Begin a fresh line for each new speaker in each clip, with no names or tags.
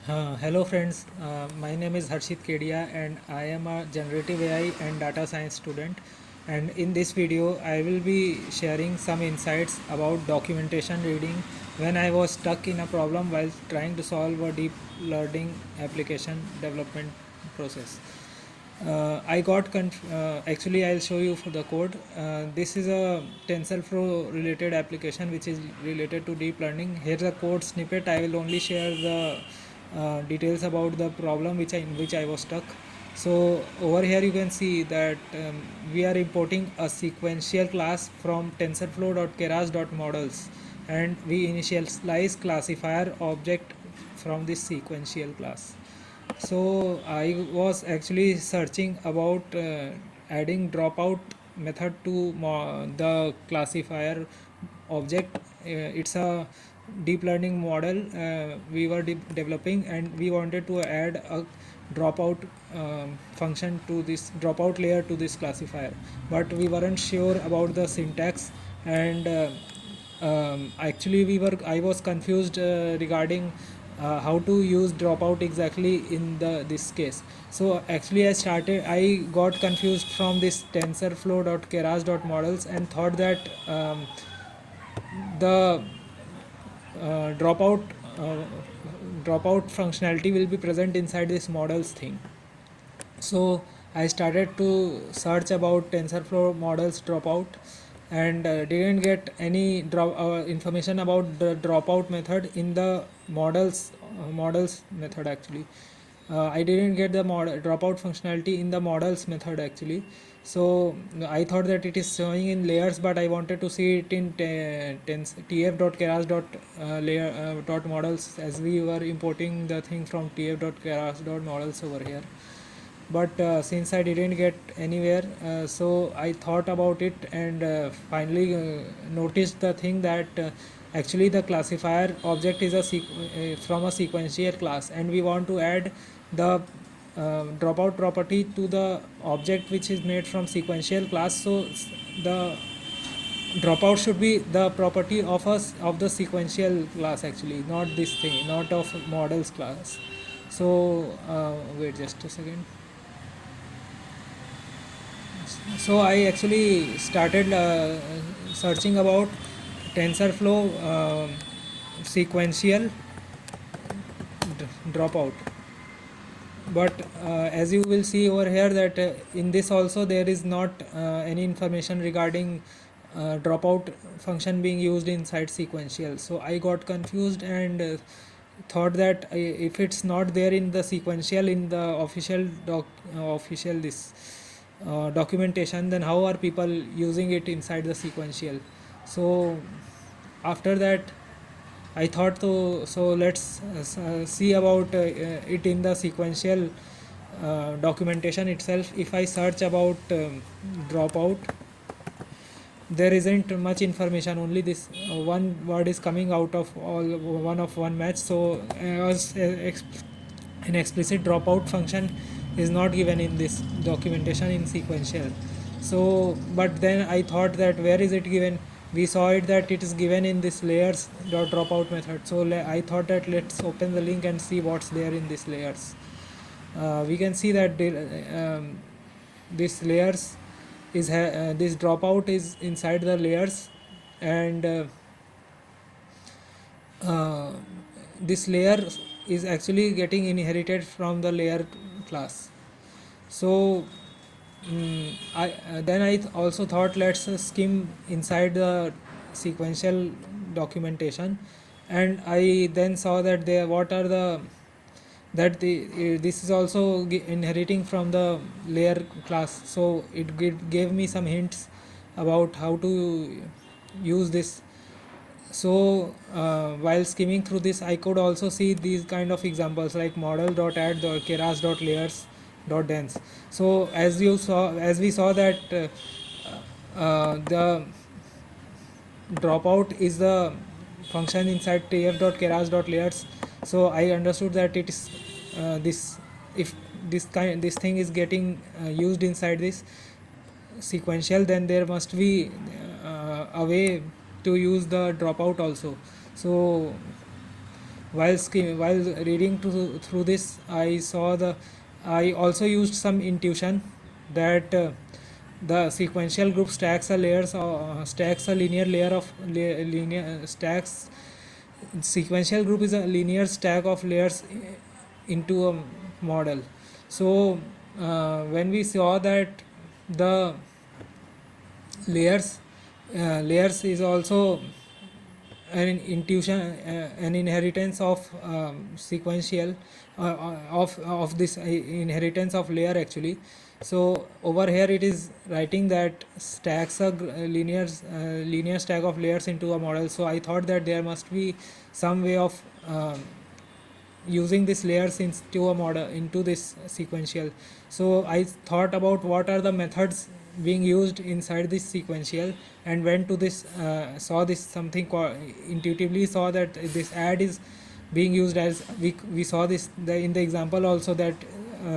Hello friends, my name is Harshit Kedia and I am a generative AI and data science student, and in this video I will be sharing some insights about documentation reading when I was stuck in a problem while trying to solve a deep learning application development process. Actually I'll show you for the code. This is a TensorFlow related application which is related to deep learning. Here's a code snippet. I will only share the details about the problem in which I was stuck. So over here you can see that we are importing a sequential class from tensorflow.keras.models, and we initialize classifier object from this sequential class. So I was actually searching about adding dropout method to the classifier object. It's a deep learning model we were developing, and we wanted to add a dropout function to this dropout layer to this classifier, but we weren't sure about the syntax. And actually I was confused regarding how to use dropout exactly in the this case. So actually I got confused from this tensorflow.keras.models and thought that the uh, dropout uh, dropout functionality will be present inside this models thing. So I started to search about TensorFlow models dropout, and didn't get any information about the dropout method in the models method actually. I didn't get the dropout functionality in the models method actually. So I thought that it is showing in layers, but I wanted to see it in tf.keras layer dot models, as we were importing the thing from tf.keras models over here. But since I didn't get anywhere, so I thought about it, and finally noticed the thing that actually the classifier object is from a sequential class, and we want to add the dropout property to the object which is made from sequential class. So the dropout should be the property of us of the sequential class actually, not this thing, not of models class. So wait just a second. So I actually started searching about TensorFlow sequential dropout. But as you will see over here that in this also there is not any information regarding dropout function being used inside sequential. So I got confused and thought that if it's not there in the sequential in the official this documentation, then how are people using it inside the sequential? So after that I thought so let's see about it in the sequential documentation itself. If I search about dropout, there isn't much information, only this one word is coming out of all one of one match. So an explicit dropout function is not given in this documentation in sequential. So but then I thought that where is it given? We saw it that it is given in this layers dot dropout method. So I thought that let's open the link and see what's there in this layers. We can see that this layers is this dropout is inside the layers, and uh, this layer is actually getting inherited from the layer class. So then I also thought let's skim inside the sequential documentation, and I then saw that there what are the that this is also inheriting from the layer class. So it gave me some hints about how to use this. So while skimming through this, I could also see these kind of examples like model.add keras.layers.dense. So as we saw that the dropout is the function inside tf.keras.layers. So I understood that it is this if this thing is getting used inside this sequential, then there must be a way to use the dropout also. So while reading through this, I also used some intuition that the sequential group stacks a linear layer of linear stacks. Sequential group is a linear stack of layers into a model. So when we saw that the layers layers is also an inheritance of sequential of this inheritance of layer actually. So over here it is writing that stacks a linear stack of layers into a model. So I thought that there must be some way of using this layers into a model into this sequential. So I thought about what are the methods being used inside this sequential, and went to this saw this something intuitively saw that this add is being used as we saw this in the example also, that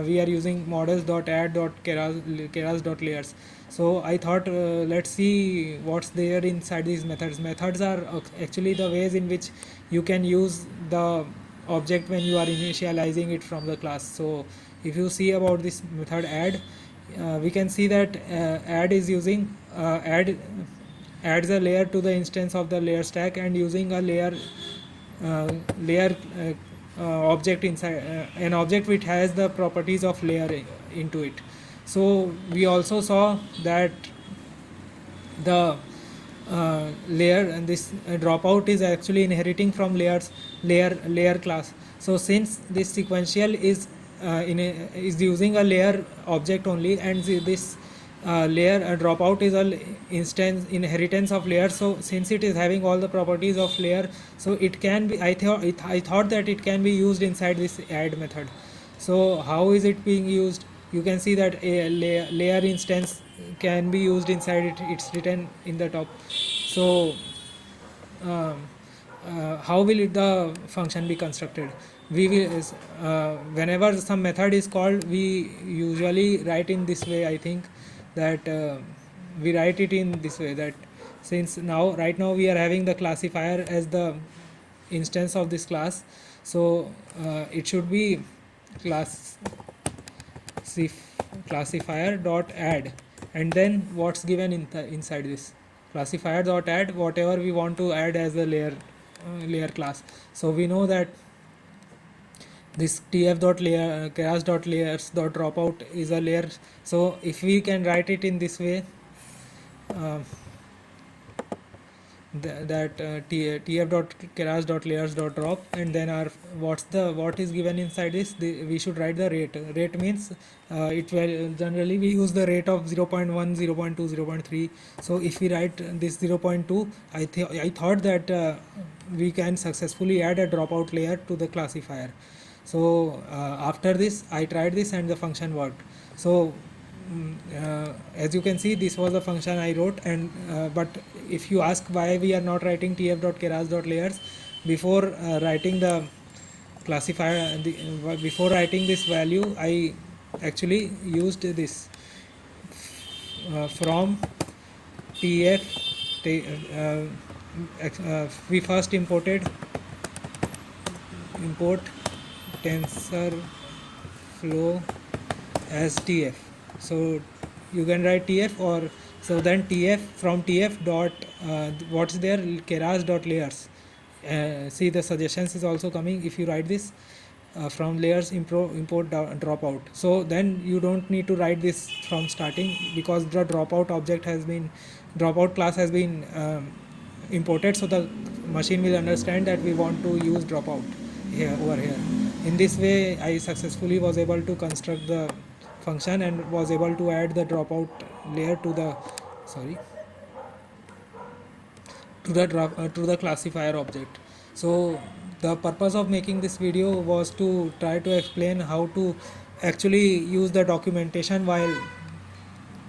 we are using models.add.keras.layers. So I thought let's see what's there inside these methods are actually the ways in which you can use the object when you are initializing it from the class. So if you see about this method add, we can see that add is using adds a layer to the instance of the layer stack, and using a layer object inside an object which has the properties of layer into it. So we also saw that the layer and this dropout is actually inheriting from layer class. So since this sequential is is using a layer object only, and this layer dropout is a instance inheritance of layer, so since it is having all the properties of layer, so it can be I thought that it can be used inside this add method. So how is it being used? You can see that a layer instance can be used inside it. It's written in the top. So how will the function be constructed? We will whenever some method is called, we usually write in this way. I think that we write it in this way, that since right now we are having the classifier as the instance of this class, so it should be class classifier dot add, and then what's given inside this classifier dot add whatever we want to add as a layer class. So we know that this tf dot layer class dot layers dot dropout is a layer. So if we can write it in this way, uh, that tf dot keras dot layers dot drop, and then our what is given inside this, we should write the rate means it will generally we use the rate of 0.1 0.2 0.3. so if we write this 0.2, I thought that we can successfully add a dropout layer to the classifier. So after this I tried this and the function worked. So as you can see, this was the function I wrote, and but if you ask why we are not writing tf.keras.layers before writing the classifier, before writing this value, I actually used this from tf. We first import tensorflow as tf. So you can write tf, or so then tf from tf dot what's there, keras dot layers. See, the suggestions is also coming. If you write this from layers import dropout, so then you don't need to write this from starting, because the dropout class has been imported, so the machine will understand that we want to use dropout over here. In this way I successfully was able to construct the function and was able to add the dropout layer to the to the classifier object. So the purpose of making this video was to try to explain how to actually use the documentation while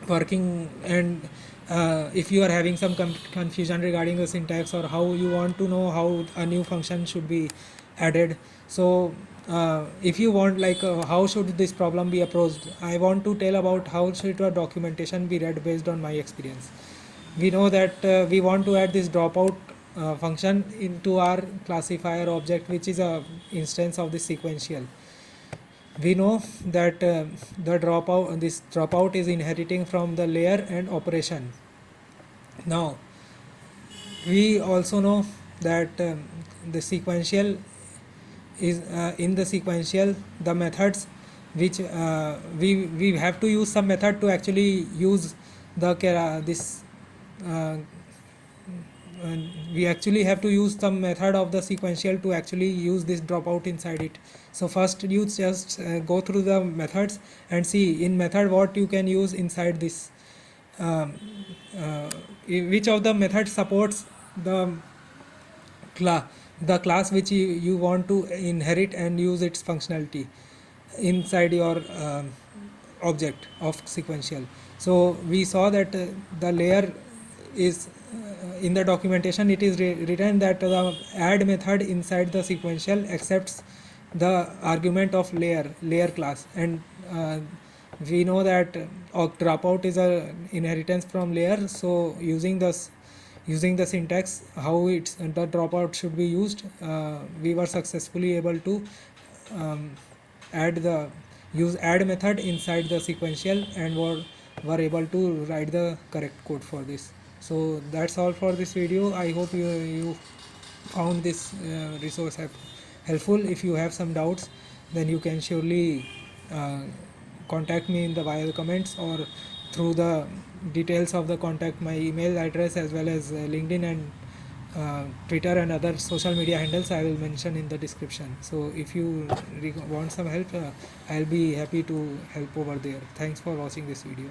working, and if you are having some confusion regarding the syntax, or how you want to know how a new function should be added. So if you want, like how should this problem be approached, I want to tell about how should a documentation be read based on my experience. We know that we want to add this dropout function into our classifier object, which is a instance of the sequential. We know that this dropout is inheriting from the layer and operation. Now we also know that the sequential is in the sequential the methods which we have to use some method to actually use the this uh, we actually have to use some method of the sequential to actually use this dropout inside it. So first you just go through the methods and see in method what you can use inside this, um, which of the methods supports the class which you want to inherit and use its functionality inside your object of sequential. So we saw that the layer is in the documentation it is written that the add method inside the sequential accepts the argument of layer class, and we know that dropout is a inheritance from layer. So using the syntax how it's the dropout should be used, we were successfully able to um, add the use add method inside the sequential and were able to write the correct code for this. So that's all for this video. I hope you found this resource helpful. If you have some doubts, then you can surely contact me in the via the comments or through the details of the contact, my email address as well as LinkedIn and Twitter and other social media handles I will mention in the description. So if you want some help, I'll be happy to help over there. Thanks for watching this video.